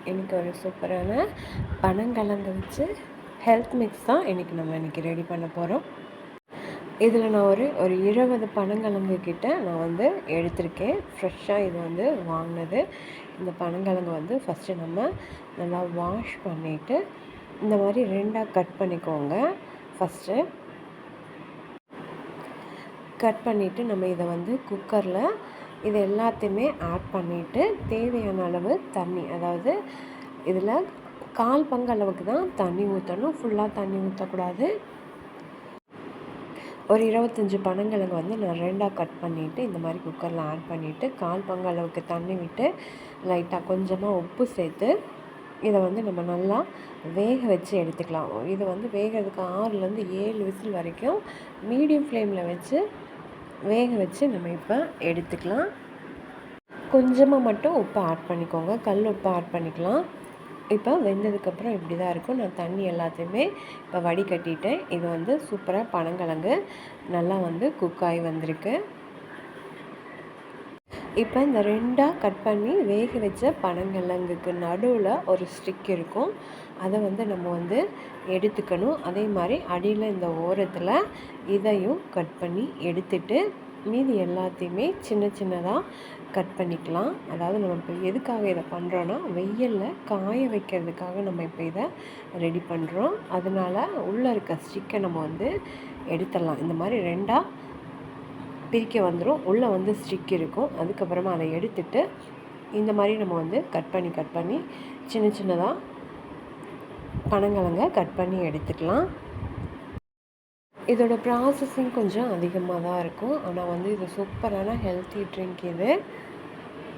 இன்றைக்கி ஒரு சூப்பரான பனங்கிழங்கு வச்சு ஹெல்த் மிக்ஸ் தான் இன்றைக்கி ரெடி பண்ண போகிறோம். இதில் நான் ஒரு 20 பனங்கிழங்கு கிட்ட நான் வந்து எடுத்திருக்கேன். ஃப்ரெஷ்ஷாக இது வந்து வாங்கினது. இந்த பனங்கிழங்கு வந்து ஃபஸ்ட்டு நம்ம நல்லா வாஷ் பண்ணிவிட்டு இந்த மாதிரி 2ஆக கட் பண்ணிக்கோங்க. ஃபஸ்ட்டு கட் பண்ணிவிட்டு நம்ம இதை வந்து குக்கரில் இது எல்லாத்தையுமே ஆட் பண்ணிவிட்டு தேவையான அளவு தண்ணி, அதாவது இதில் 1/4 பங்கு அளவுக்கு தான் தண்ணி ஊற்றணும். ஃபுல்லாக தண்ணி ஊற்றக்கூடாது. ஒரு 25 பனங்கிழங்கு வந்து நான் 2ஆக கட் பண்ணிவிட்டு இந்த மாதிரி குக்கரில் ஆட் பண்ணிவிட்டு 1/4 பங்கு அளவுக்கு தண்ணி விட்டு லைட்டாக கொஞ்சமாக உப்பு சேர்த்து இதை வந்து நம்ம நல்லா வேக வச்சு எடுத்துக்கலாம். இது வந்து வேகிறதுக்கு 6லேருந்து 7 விசில் வரைக்கும் மீடியம் ஃப்ளேமில் வச்சு வேக வச்சு நம்ம இப்போ எடுத்துக்கலாம். கொஞ்சமாக மட்டும் உப்பு ஆட் பண்ணிக்கோங்க. கல் உப்பு ஆட் பண்ணிக்கலாம். இப்போ வெந்ததுக்கப்புறம் இப்படி தான் இருக்கும். நான் தண்ணி எல்லாத்தையுமே இப்போ வடிகட்டிட்டேன். இது வந்து சூப்பராக பனங்கிழங்கு நல்லா வந்து குக் ஆகி வந்திருக்கு. இப்போ இந்த 2ஆக கட் பண்ணி வேக வச்ச பனங்கிழங்குக்கு நடுவில் ஒரு ஸ்டிக் இருக்கும். அதை வந்து நம்ம வந்து எடுத்துக்கணும். அதே மாதிரி அடியில் இந்த ஓரத்தில் இதையும் கட் பண்ணி எடுத்துட்டு மீதி எல்லாத்தையுமே சின்ன சின்னதாக கட் பண்ணிக்கலாம். அதாவது நம்ம இப்போ எதுக்காக இதை பண்ணுறோன்னா வெயிலில் காய வைக்கிறதுக்காக நம்ம இப்போ இதை ரெடி பண்ணுறோம். அதனால் உள்ளே இருக்க ஸ்டிக்கை நம்ம வந்து எடுத்துடலாம். இந்த மாதிரி 2ஆக பிரிக்க வந்துடும். உள்ளே வந்து ஸ்டிக் இருக்கும். அதுக்கப்புறமா அதை எடுத்துட்டு இந்த மாதிரி நம்ம வந்து கட் பண்ணி சின்ன சின்னதாக பனங்கிழங்க கட் பண்ணி எடுத்துக்கலாம். இதோட ப்ராசஸிங் கொஞ்சம் அதிகமாக தான் இருக்கும். ஆனால் வந்து இது சூப்பரான ஹெல்த்தி ட்ரிங்க் இது.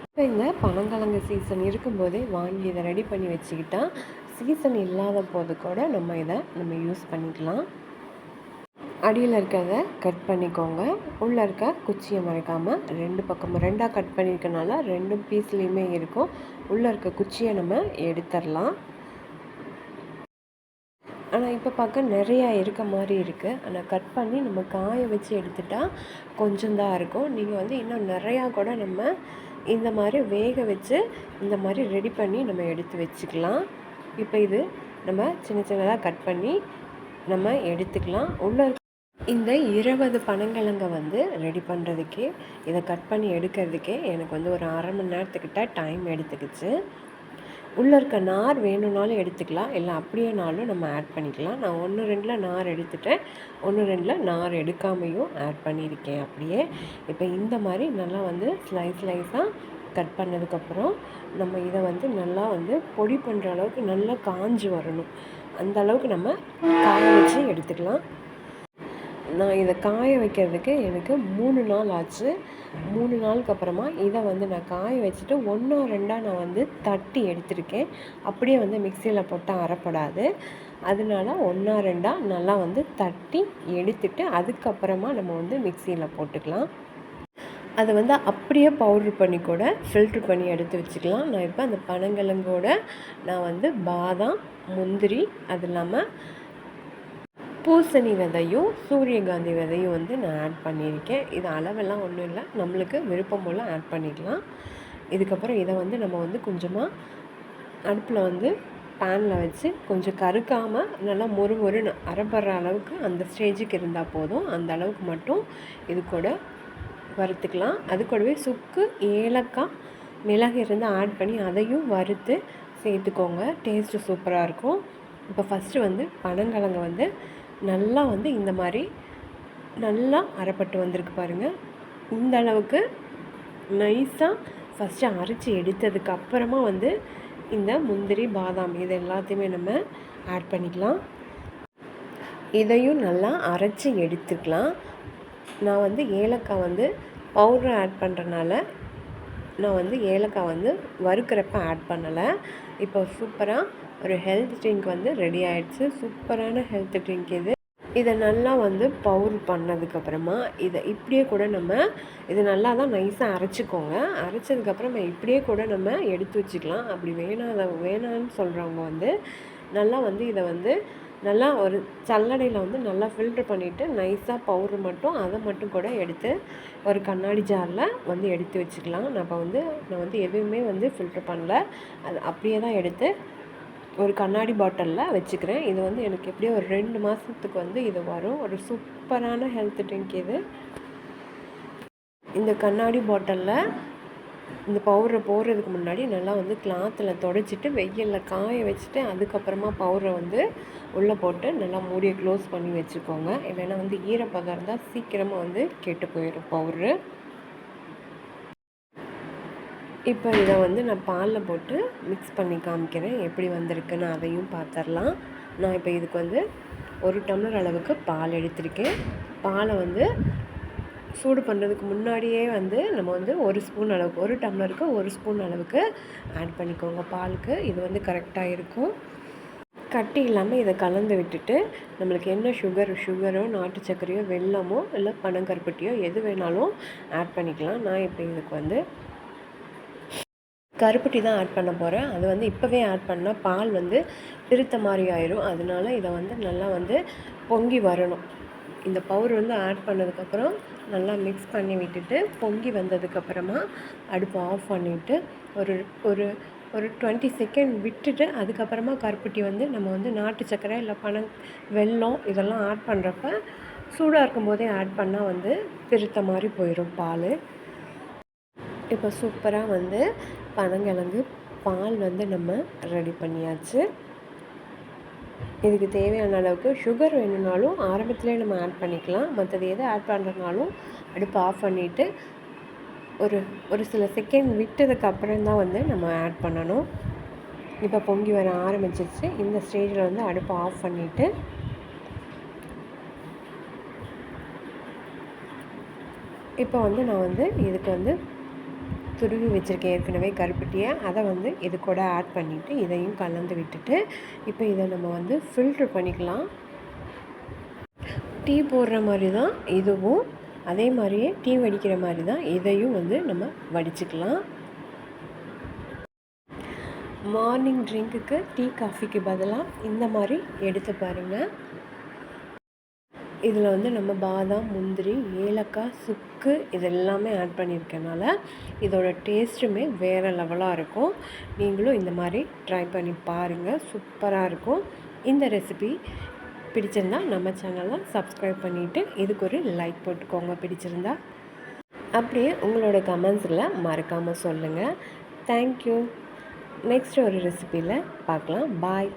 இப்போ இந்த பனங்கிழங்கு சீசன் இருக்கும்போதே வாங்கி இதை ரெடி பண்ணி வச்சுக்கிட்டா சீசன் இல்லாத போது கூட நம்ம யூஸ் பண்ணிக்கலாம். அடியில் இருக்கிறத கட் பண்ணிக்கோங்க. உள்ளே இருக்க குச்சியை மறைக்காமல் 2 பக்கமும் 2ஆக கட் பண்ணியிருக்கனால 2 பீஸ்லேயுமே இருக்கும். உள்ளே இருக்க குச்சியை நம்ம எடுத்துடலாம். ஆனால் இப்போ பார்க்க நிறையா இருக்க மாதிரி இருக்குது. ஆனால் கட் பண்ணி நம்ம காய வச்சு எடுத்துட்டால் கொஞ்சம் தான் இருக்கும். நீங்கள் வந்து இன்னும் நிறையா கூட நம்ம இந்த மாதிரி வேக வச்சு இந்த மாதிரி ரெடி பண்ணி நம்ம எடுத்து வச்சுக்கலாம். இப்போ இது நம்ம சின்ன சின்னதாக கட் பண்ணி நம்ம எடுத்துக்கலாம். உள்ள இந்த 20 பனங்கிழங்கை வந்து ரெடி பண்ணுறதுக்கே இதை கட் பண்ணி எடுக்கிறதுக்கே எனக்கு வந்து ஒரு 1/2 மணி நேரத்துக்கிட்ட டைம் எடுத்துக்கிச்சு. உள்ளே இருக்க நார் வேணும்னாலும் எடுத்துக்கலாம், இல்லை அப்படியேனாலும் நம்ம ஆட் பண்ணிக்கலாம். நான் 1, 2ல் நார் எடுத்துட்டேன், 1, 2ல் நார் எடுக்காமையும் ஆட் பண்ணியிருக்கேன் அப்படியே. இப்போ இந்த மாதிரி நல்லா வந்து ஸ்லைஸாக கட் பண்ணதுக்கப்புறம் நம்ம இதை வந்து நல்லா வந்து பொடி பண்ணுற அளவுக்கு நல்லா காஞ்சி வரணும். அந்த அளவுக்கு நம்ம காய வச்சு எடுத்துக்கலாம். நான் இதை காய வைக்கிறதுக்கு எனக்கு 3 நாள் ஆச்சு. 3 நாளுக்கு அப்புறமா இதை வந்து நான் காய வச்சுட்டு 1, 2ஆக நான் வந்து தட்டி எடுத்திருக்கேன். அப்படியே வந்து மிக்சியில் போட்டால் அரைப்படாது. அதனால 1, 2ஆக நல்லா வந்து தட்டி எடுத்துட்டு அதுக்கப்புறமா நம்ம வந்து மிக்சியில் போட்டுக்கலாம். அதை வந்து அப்படியே பவுட்ரு பண்ணி கூட ஃபில்ட்ரு பண்ணி எடுத்து வச்சுக்கலாம். நான் இப்போ அந்த பனங்கிழங்கோட நான் வந்து பாதாம், முந்திரி, அது இல்லாமல் பூசணி விதையும் சூரியகாந்தி விதையும் வந்து நான் ஆட் பண்ணியிருக்கேன். இது அளவெல்லாம் ஒன்றும் இல்லை, நம்மளுக்கு விருப்பம் போல் ஆட் பண்ணிக்கலாம். இதுக்கப்புறம் இதை வந்து நம்ம வந்து கொஞ்சமாக அடுப்பில் வந்து பேனில் வச்சு கொஞ்சம் கருக்காமல் நல்லா மொறுன்னு அரைப்படுற அளவுக்கு அந்த ஸ்டேஜுக்கு இருந்தால் போதும். அந்த அளவுக்கு மட்டும் இது கூட வறுத்துக்கலாம். அது கூடவே சுக்கு, ஏலக்காய், மிளகு இருந்தால் ஆட் பண்ணி அதையும் வறுத்து சேர்த்துக்கோங்க. டேஸ்ட்டு சூப்பராக இருக்கும். இப்போ ஃபஸ்ட்டு வந்து பனங்கிழங்கு வந்து நல்லா வந்து இந்த மாதிரி நல்லா அரைப்பட்டு வந்திருக்கு பாருங்கள். இந்த அளவுக்கு நைஸாக ஃபஸ்ட்டு அரைச்சி எடுத்ததுக்கு அப்புறமா வந்து இந்த முந்திரி, பாதாம் இது எல்லாத்தையுமே நம்ம ஆட் பண்ணிக்கலாம். இதையும் நல்லா அரைச்சி எடுத்துக்கலாம். நான் வந்து ஏலக்காய் வந்து பவுடர் ஆட் பண்ணுறனால நான் வந்து ஏலக்காய் வந்து வறுக்கிறப்ப ஆட் பண்ணலை. இப்போ சூப்பராக ஒரு ஹெல்த் ட்ரிங்க் வந்து ரெடி ஆகிடுச்சு. சூப்பரான ஹெல்த் ட்ரிங்க் இது. இதை நல்லா வந்து பவுடர் பண்ணதுக்கப்புறமா இதை இப்படியே கூட நம்ம இது நல்லா தான் நைஸாக அரைச்சிக்கோங்க. அரைச்சதுக்கப்புறம் இப்படியே கூட நம்ம எடுத்து வச்சுக்கலாம். அப்படி வேணான்னு சொல்கிறவங்க வந்து நல்லா வந்து இதை வந்து நல்லா ஒரு சல்லடையில் வந்து நல்லா ஃபில்ட்ரு பண்ணிவிட்டு நைஸாக பவுட்ரு மட்டும் அதை மட்டும் கூட எடுத்து ஒரு கண்ணாடி ஜாரில் வந்து எடுத்து வச்சுக்கலாம். நான் வந்து எதுவுமே வந்து ஃபில்ட்ரு பண்ணல, அது அப்படியே தான் எடுத்து ஒரு கண்ணாடி பாட்டிலில் வச்சுக்கிறேன். இது வந்து எனக்கு எப்படியோ ஒரு 2 மாதத்துக்கு வந்து இது வரும். ஒரு சூப்பரான ஹெல்த் ட்ரிங்க் இது. இந்த கண்ணாடி பாட்டிலில் இந்த பவுடரை போடுறதுக்கு முன்னாடி நல்லா வந்து கிளாத்தில் துடைச்சிட்டு வெயிலில் காய வச்சுட்டு அதுக்கப்புறமா பவுடரை வந்து உள்ளே போட்டு நல்லா மூடியை க்ளோஸ் பண்ணி வச்சுக்கோங்க. இல்லைன்னா வந்து ஈரப்பதம் இருந்தால் சீக்கிரமாக வந்து கெட்டு போயிடும் பவுட்ரு. இப்போ இதை வந்து நான் பாலில் போட்டு மிக்ஸ் பண்ணி காமிக்கிறேன், எப்படி வந்திருக்குன்னு அதையும் பார்த்துடலாம். நான் இப்போ இதுக்கு வந்து 1 டம்ளர் அளவுக்கு பால் எடுத்திருக்கேன். பாலை வந்து சூடு பண்ணுறதுக்கு முன்னாடியே வந்து நம்ம வந்து 1 ஸ்பூன் அளவுக்கு, 1 டம்ளருக்கு 1 ஸ்பூன் அளவுக்கு ஆட் பண்ணிக்கோங்க பாலுக்கு. இது வந்து கரெக்டாக இருக்கும். கட்டி இல்லாமல் இதை கலந்து விட்டுட்டு நம்மளுக்கு என்ன சுகரோ நாட்டு சர்க்கரையோ வெல்லமோ இல்லை பனங்கருப்பட்டியோ எது வேணாலும் ஆட் பண்ணிக்கலாம். நான் இப்போ இதுக்கு வந்து கருப்பட்டி தான் ஆட் பண்ண போகிறேன். அது வந்து இப்போவே ஆட் பண்ணால் பால் வந்து திருத்த மாதிரி ஆயிரும். அதனால இதை வந்து நல்லா வந்து பொங்கி வரணும். இந்த பவுடர் வந்து ஆட் பண்ணதுக்கப்புறம் நல்லா மிக்ஸ் பண்ணி விட்டுட்டு பொங்கி வந்ததுக்கப்புறமா அடுப்பை ஆஃப் பண்ணிவிட்டு ஒரு ஒரு ஒரு 20 செகண்ட் விட்டுட்டு அதுக்கப்புறமா கருப்பட்டி வந்து நம்ம வந்து நாட்டு சர்க்கரை இல்லை வெல்லம் இதெல்லாம் ஆட் பண்ணுறப்ப சூடாக இருக்கும்போதே ஆட் பண்ணால் வந்து திருத்த மாதிரி போயிடும் பால். இப்போ சூப்பராக வந்து பனங்கிழங்கு பால் வந்து நம்ம ரெடி பண்ணியாச்சு. இதுக்கு தேவையான அளவுக்கு சுகர் வேணும்னாலும் ஆரம்பத்திலே நம்ம ஆட் பண்ணிக்கலாம். மற்றது எதை ஆட் பண்ணுறதுனாலும் அடுப்பை ஆஃப் பண்ணிவிட்டு ஒரு சில செகண்ட் விட்டதுக்கப்புறம் தான் வந்து நம்ம ஆட் பண்ணணும். இப்போ பொங்கி வர ஆரம்பிச்சிருச்சு. இந்த ஸ்டேஜில் வந்து அடுப்பை ஆஃப் பண்ணிவிட்டு இப்போ வந்து நான் வந்து இதுக்கு வந்து துருவி வச்சுருக்கேன் ஏற்கனவே கருப்பட்டியை. அதை வந்து இது கூட ஆட் பண்ணிவிட்டு இதையும் கலந்து விட்டுட்டு இப்போ இதை நம்ம வந்து ஃபில்ட்ரு பண்ணிக்கலாம். டீ போடுற மாதிரி தான் இதுவும், அதே மாதிரியே டீ வடிக்கிற மாதிரி தான் இதையும் வந்து நம்ம வடிச்சுக்கலாம். மார்னிங் ட்ரிங்க்குக்கு டீ காஃபிக்கு பதிலாக இந்த மாதிரி எடுத்து பாருங்கள். இதில் வந்து நம்ம பாதாம், முந்திரி, ஏலக்காய், சுக்கு இது எல்லாமே ஆட் பண்ணியிருக்கனால இதோட டேஸ்ட்டுமே வேறு லெவலாக இருக்கும். நீங்களும் இந்த மாதிரி ட்ரை பண்ணி பாருங்கள், சூப்பராக இருக்கும். இந்த ரெசிபி பிடிச்சிருந்தா நம்ம சேனலை சப்ஸ்கிரைப் பண்ணிவிட்டு இதுக்கு ஒரு லைக் போட்டுக்கோங்க பிடிச்சிருந்தா. அப்படியே உங்களோட கமெண்ட்ஸில் மறக்காமல் சொல்லுங்கள். தேங்க்யூ. நெக்ஸ்ட் ஒரு ரெசிபியில் பார்க்கலாம். பாய்.